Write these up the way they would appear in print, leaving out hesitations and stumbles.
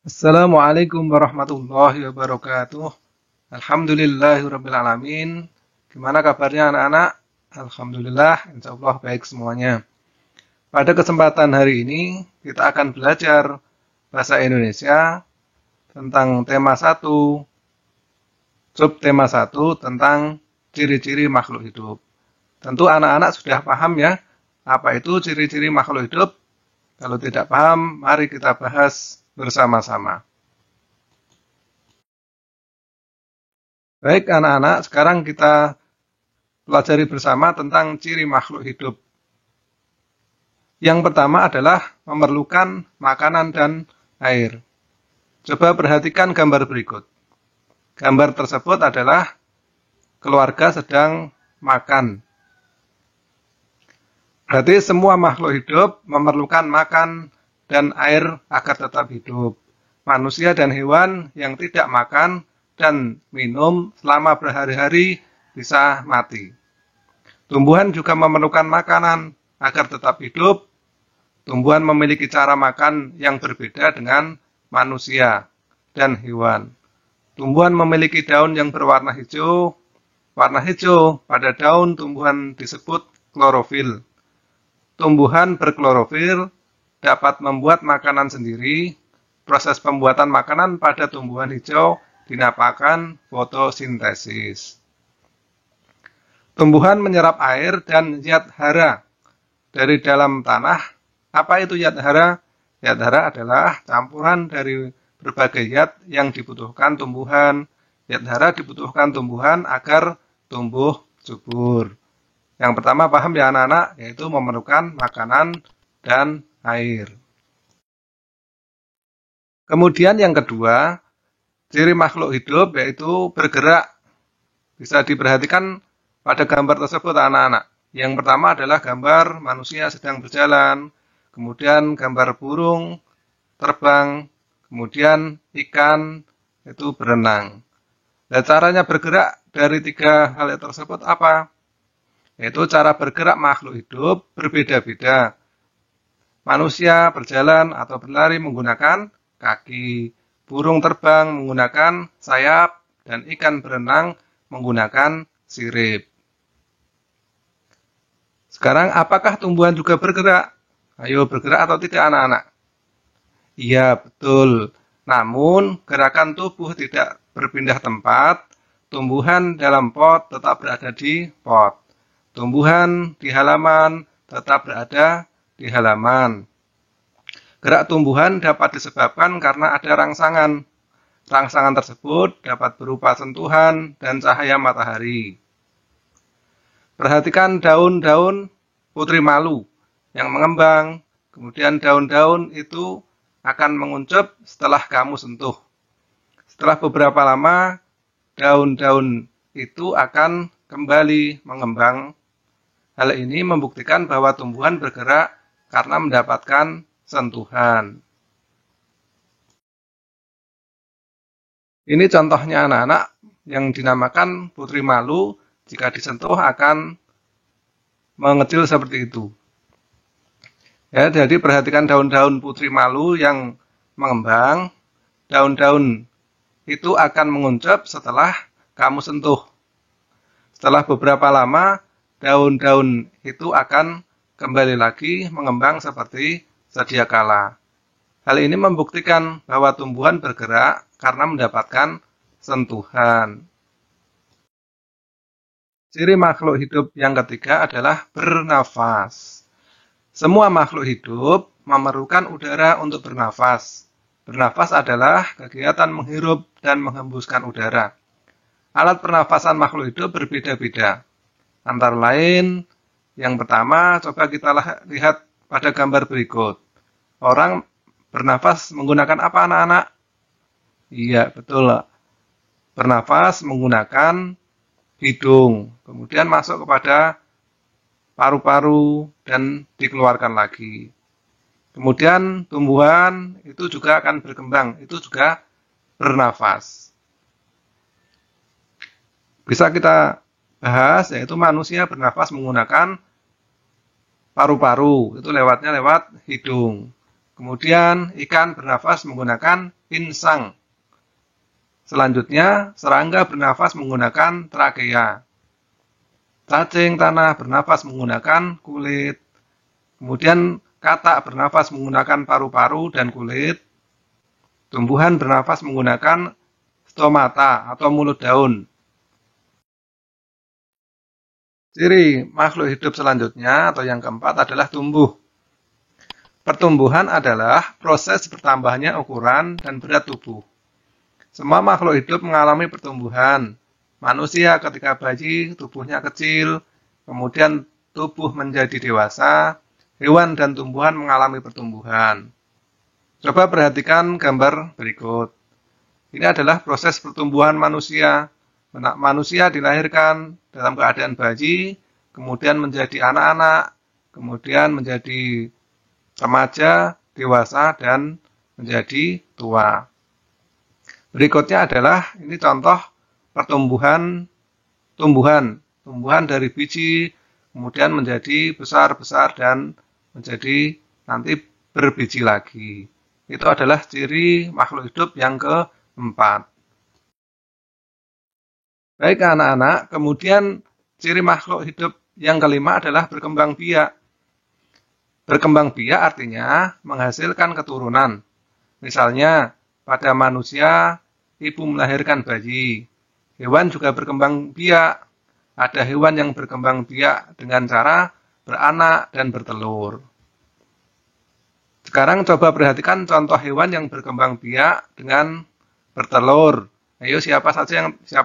Assalamualaikum warahmatullahi wabarakatuh. Alhamdulillahirrabbilalamin. Gimana kabarnya anak-anak? Alhamdulillah, insya Allah baik semuanya. Pada kesempatan hari ini, kita akan belajar bahasa Indonesia tentang tema 1, subtema 1 tentang ciri-ciri makhluk hidup. Tentu anak-anak sudah paham ya, apa itu ciri-ciri makhluk hidup? Kalau tidak paham, mari kita bahas bersama-sama. Baik anak-anak, sekarang kita pelajari bersama tentang ciri makhluk hidup. Yang pertama adalah memerlukan makanan dan air. Coba perhatikan gambar berikut. Gambar tersebut adalah keluarga sedang makan. Berarti semua makhluk hidup memerlukan makan dan air agar tetap hidup. Manusia dan hewan yang tidak makan dan minum selama berhari-hari bisa mati. Tumbuhan juga memerlukan makanan agar tetap hidup. Tumbuhan memiliki cara makan yang berbeda dengan manusia dan hewan. Tumbuhan memiliki daun yang berwarna hijau. Warna hijau pada daun tumbuhan disebut klorofil. Tumbuhan berklorofil dapat membuat makanan sendiri. Proses pembuatan makanan pada tumbuhan hijau dinamakan fotosintesis. Tumbuhan menyerap air dan zat hara dari dalam tanah. Apa itu zat hara? Zat hara adalah campuran dari berbagai zat yang dibutuhkan tumbuhan. Zat hara dibutuhkan tumbuhan agar tumbuh subur. Yang pertama paham ya anak-anak, yaitu memerlukan makanan dan air. Kemudian yang kedua, ciri makhluk hidup yaitu bergerak. Bisa diperhatikan pada gambar tersebut anak-anak. Yang pertama adalah gambar manusia sedang berjalan, kemudian gambar burung terbang, kemudian ikan itu berenang. Dan caranya bergerak dari tiga hal tersebut apa? Yaitu cara bergerak makhluk hidup berbeda-beda. Manusia berjalan atau berlari menggunakan kaki, burung terbang menggunakan sayap, dan ikan berenang menggunakan sirip. Sekarang apakah tumbuhan juga bergerak? Ayo bergerak atau tidak anak-anak? Iya betul, namun gerakan tubuh tidak berpindah tempat. Tumbuhan dalam pot tetap berada di pot. Tumbuhan di halaman tetap berada di halaman. Gerak tumbuhan dapat disebabkan karena ada rangsangan. Rangsangan tersebut dapat berupa sentuhan dan cahaya matahari. Perhatikan daun-daun putri malu yang mengembang. Kemudian daun-daun itu akan menguncup setelah kamu sentuh. Setelah beberapa lama, daun-daun itu akan kembali mengembang. Hal ini membuktikan bahwa tumbuhan bergerak karena mendapatkan sentuhan. Ini contohnya anak-anak yang dinamakan putri malu. Jika disentuh akan mengecil seperti itu. Ya, jadi perhatikan daun-daun putri malu yang mengembang. Daun-daun itu akan menguncup setelah kamu sentuh. Setelah beberapa lama, daun-daun itu akan kembali lagi mengembang seperti sedia kala. Hal ini membuktikan bahwa tumbuhan bergerak karena mendapatkan sentuhan. Ciri makhluk hidup yang ketiga adalah bernafas. Semua makhluk hidup memerlukan udara untuk bernafas. Bernafas adalah kegiatan menghirup dan menghembuskan udara. Alat pernafasan makhluk hidup berbeda-beda. Antara lain, yang pertama, coba kita lihat pada gambar berikut. Orang bernafas menggunakan apa anak-anak? Iya, betul. Bernafas menggunakan hidung. Kemudian masuk kepada paru-paru dan dikeluarkan lagi. Kemudian tumbuhan itu juga akan berkembang. Itu juga bernafas. Bisa kita bahas, yaitu manusia bernafas menggunakan paru-paru, itu lewatnya lewat hidung. Kemudian ikan bernafas menggunakan insang. Selanjutnya, serangga bernafas menggunakan trakea. Cacing tanah bernafas menggunakan kulit. Kemudian katak bernafas menggunakan paru-paru dan kulit. Tumbuhan bernafas menggunakan stomata atau mulut daun. Ciri makhluk hidup selanjutnya atau yang keempat adalah tumbuh. Pertumbuhan adalah proses bertambahnya ukuran dan berat tubuh. Semua makhluk hidup mengalami pertumbuhan. Manusia ketika bayi tubuhnya kecil, kemudian tubuh menjadi dewasa, hewan dan tumbuhan mengalami pertumbuhan. Coba perhatikan gambar berikut. Ini adalah proses pertumbuhan manusia. Manusia dilahirkan dalam keadaan bayi, kemudian menjadi anak-anak, kemudian menjadi remaja, dewasa, dan menjadi tua. Berikutnya adalah ini contoh pertumbuhan tumbuhan dari biji, kemudian menjadi besar-besar dan menjadi nanti berbiji lagi. Itu adalah ciri makhluk hidup yang keempat. Baik anak-anak, kemudian ciri makhluk hidup yang kelima adalah berkembang biak. Berkembang biak artinya menghasilkan keturunan. Misalnya pada manusia, ibu melahirkan bayi. Hewan juga berkembang biak. Ada hewan yang berkembang biak dengan cara beranak dan bertelur. Sekarang coba perhatikan contoh hewan yang berkembang biak dengan bertelur. Ayo siapa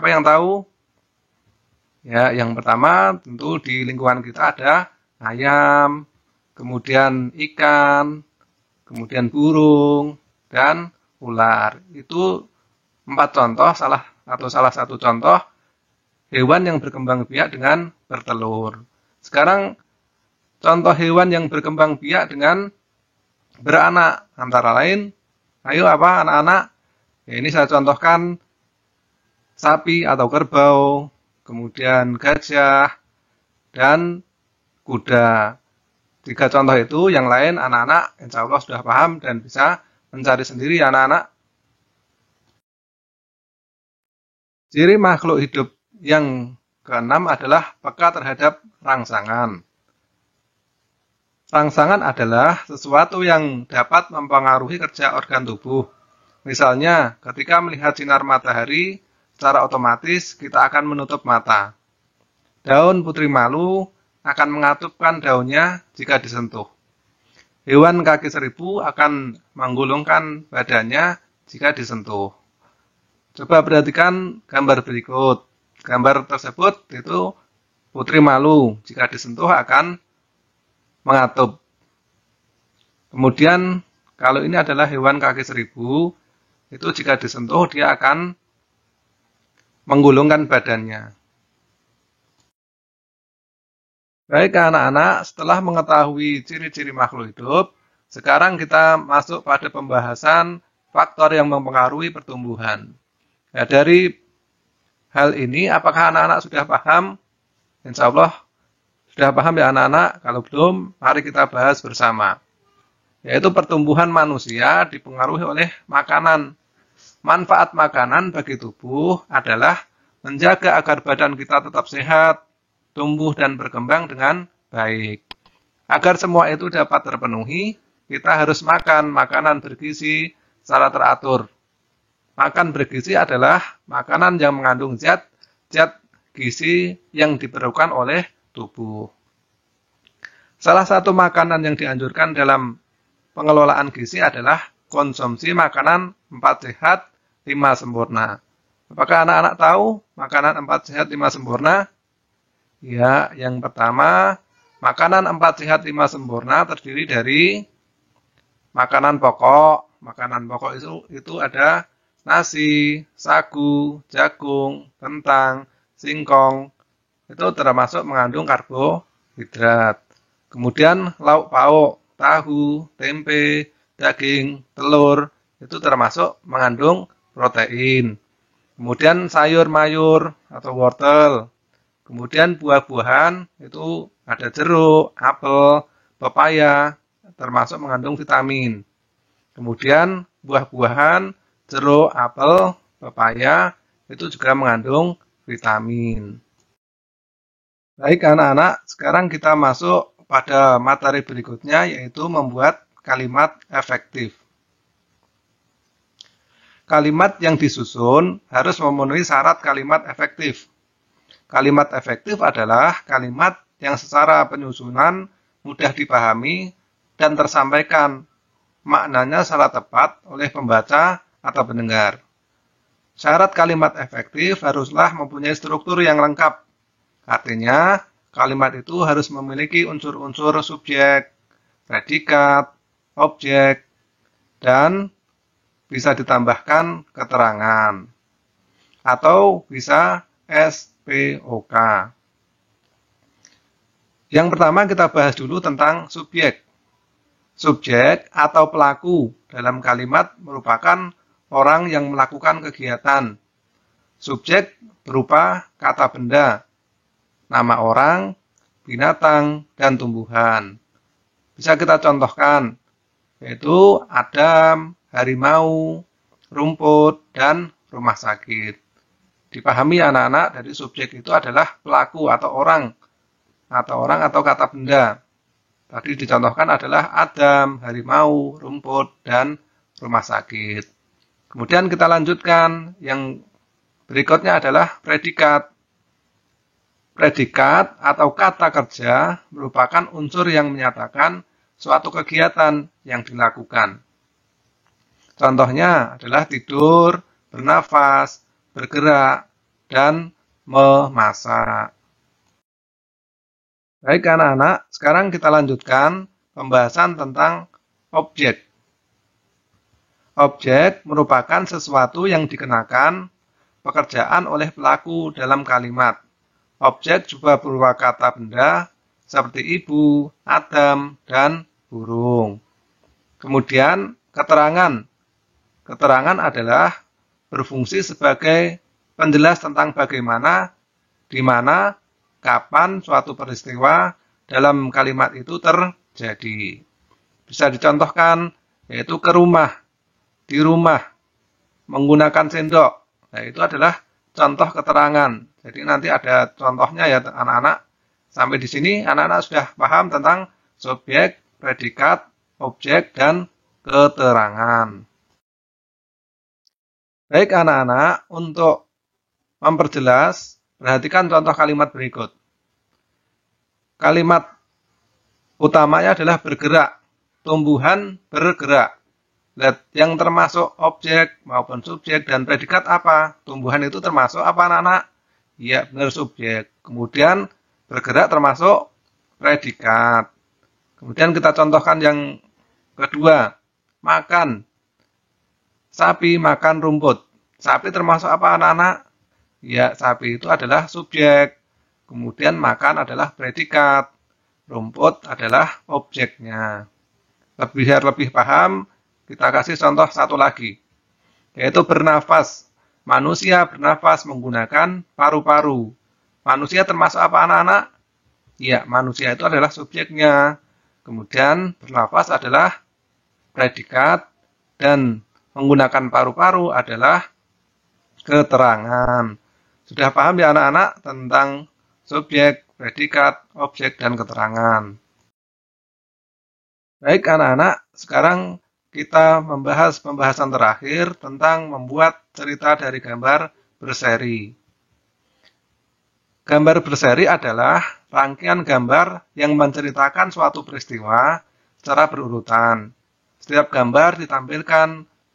yang tahu? Ya, yang pertama tentu di lingkungan kita ada ayam, kemudian ikan, kemudian burung, dan ular. Itu 4 contoh, salah satu contoh hewan yang berkembang biak dengan bertelur. Sekarang contoh hewan yang berkembang biak dengan beranak, antara lain, ayo apa anak-anak? Ya, ini saya contohkan sapi atau kerbau, kemudian gajah, dan kuda. 3 contoh itu, yang lain anak-anak insya Allah sudah paham dan bisa mencari sendiri ya anak-anak. Ciri makhluk hidup yang keenam adalah peka terhadap rangsangan. Rangsangan adalah sesuatu yang dapat mempengaruhi kerja organ tubuh. Misalnya, ketika melihat sinar matahari, secara otomatis kita akan menutup mata. Daun putri malu akan mengatupkan daunnya jika disentuh. Hewan kaki seribu akan menggulungkan badannya jika disentuh. Coba perhatikan gambar berikut. Gambar tersebut itu putri malu, jika disentuh akan mengatup. Kemudian kalau ini adalah hewan kaki seribu, itu jika disentuh dia akan menggulungkan badannya. Baik anak-anak, setelah mengetahui ciri-ciri makhluk hidup, sekarang kita masuk pada pembahasan faktor yang mempengaruhi pertumbuhan. Nah, dari hal ini, apakah anak-anak sudah paham? Insya Allah sudah paham ya anak-anak. Kalau belum, mari kita bahas bersama. Yaitu pertumbuhan manusia dipengaruhi oleh makanan. Manfaat makanan bagi tubuh adalah menjaga agar badan kita tetap sehat, tumbuh dan berkembang dengan baik. Agar semua itu dapat terpenuhi, kita harus makan makanan bergizi secara teratur. Makan bergizi adalah makanan yang mengandung zat gizi yang diperlukan oleh tubuh. Salah satu makanan yang dianjurkan dalam pengelolaan gizi adalah konsumsi makanan 4 sehat 5 sempurna. Apakah anak-anak tahu makanan 4 sehat 5 sempurna? Ya, yang pertama, makanan 4 sehat 5 sempurna terdiri dari makanan pokok. Makanan pokok itu ada nasi, sagu, jagung, kentang, singkong. Itu termasuk mengandung karbohidrat. Kemudian lauk pauk, tahu, tempe, daging, telur, itu termasuk mengandung protein. Kemudian sayur-mayur atau wortel. Kemudian buah-buahan itu ada jeruk, apel, pepaya, termasuk mengandung vitamin. Kemudian buah-buahan jeruk, apel, pepaya itu juga mengandung vitamin. Baik anak-anak, sekarang kita masuk pada materi berikutnya, yaitu membuat kalimat efektif. Kalimat yang disusun harus memenuhi syarat kalimat efektif. Kalimat efektif adalah kalimat yang secara penyusunan mudah dipahami dan tersampaikan maknanya secara tepat oleh pembaca atau pendengar. Syarat kalimat efektif haruslah mempunyai struktur yang lengkap. Artinya, kalimat itu harus memiliki unsur-unsur subjek, predikat, objek, dan bisa ditambahkan keterangan. Atau bisa SPOK. Yang pertama kita bahas dulu tentang subjek. Subjek atau pelaku dalam kalimat merupakan orang yang melakukan kegiatan. Subjek berupa kata benda, nama orang, binatang, dan tumbuhan. Bisa kita contohkan, yaitu Adam, harimau, rumput, dan rumah sakit. Dipahami anak-anak, dari subjek itu adalah pelaku atau orang atau kata benda. Tadi dicontohkan adalah Adam, harimau, rumput, dan rumah sakit. Kemudian kita lanjutkan, yang berikutnya adalah predikat. Predikat atau kata kerja merupakan unsur yang menyatakan suatu kegiatan yang dilakukan. Contohnya adalah tidur, bernafas, bergerak, dan memasak. Baik anak-anak, sekarang kita lanjutkan pembahasan tentang objek. Objek merupakan sesuatu yang dikenakan pekerjaan oleh pelaku dalam kalimat. Objek juga berupa kata benda seperti ibu, Adam, dan burung. Kemudian keterangan. Keterangan adalah berfungsi sebagai penjelas tentang bagaimana, di mana, kapan suatu peristiwa dalam kalimat itu terjadi. Bisa dicontohkan, yaitu ke rumah, di rumah, menggunakan sendok. Nah, itu adalah contoh keterangan. Jadi nanti ada contohnya ya anak-anak. Sampai di sini anak-anak sudah paham tentang subjek, predikat, objek, dan keterangan. Baik anak-anak, untuk memperjelas, perhatikan contoh kalimat berikut. Kalimat utamanya adalah bergerak, tumbuhan bergerak. Lihat, yang termasuk objek maupun subjek dan predikat apa? Tumbuhan itu termasuk apa anak-anak? Ya, benar subjek. Kemudian bergerak termasuk predikat. Kemudian kita contohkan yang kedua, makan. Sapi makan rumput. Sapi termasuk apa anak-anak? Ya, sapi itu adalah subjek. Kemudian makan adalah predikat. Rumput adalah objeknya. Biar lebih paham, kita kasih contoh satu lagi. Yaitu bernafas. Manusia bernafas menggunakan paru-paru. Manusia termasuk apa anak-anak? Ya, manusia itu adalah subjeknya. Kemudian bernafas adalah predikat. Dan menggunakan paru-paru adalah keterangan. Sudah paham ya anak-anak tentang subjek, predikat, objek, dan keterangan. Baik anak-anak, sekarang kita membahas pembahasan terakhir tentang membuat cerita dari gambar berseri. Gambar berseri adalah rangkaian gambar yang menceritakan suatu peristiwa secara berurutan. Setiap gambar ditampilkan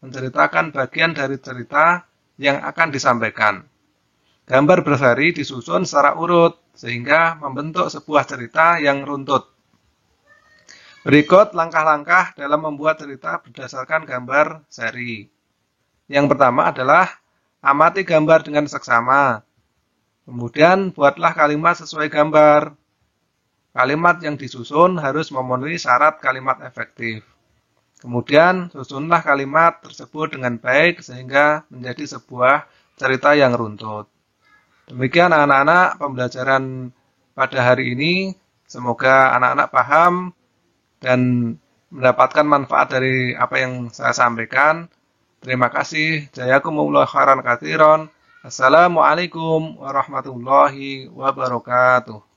menceritakan bagian dari cerita yang akan disampaikan. Gambar berseri disusun secara urut sehingga membentuk sebuah cerita yang runtut. Berikut langkah-langkah dalam membuat cerita berdasarkan gambar seri. Yang pertama adalah amati gambar dengan seksama. Kemudian buatlah kalimat sesuai gambar. Kalimat yang disusun harus memenuhi syarat kalimat efektif. Kemudian susunlah kalimat tersebut dengan baik sehingga menjadi sebuah cerita yang runtut. Demikian anak-anak pembelajaran pada hari ini. Semoga anak-anak paham dan mendapatkan manfaat dari apa yang saya sampaikan. Terima kasih. Jazakumullah khairan katsiran. Assalamualaikum warahmatullahi wabarakatuh.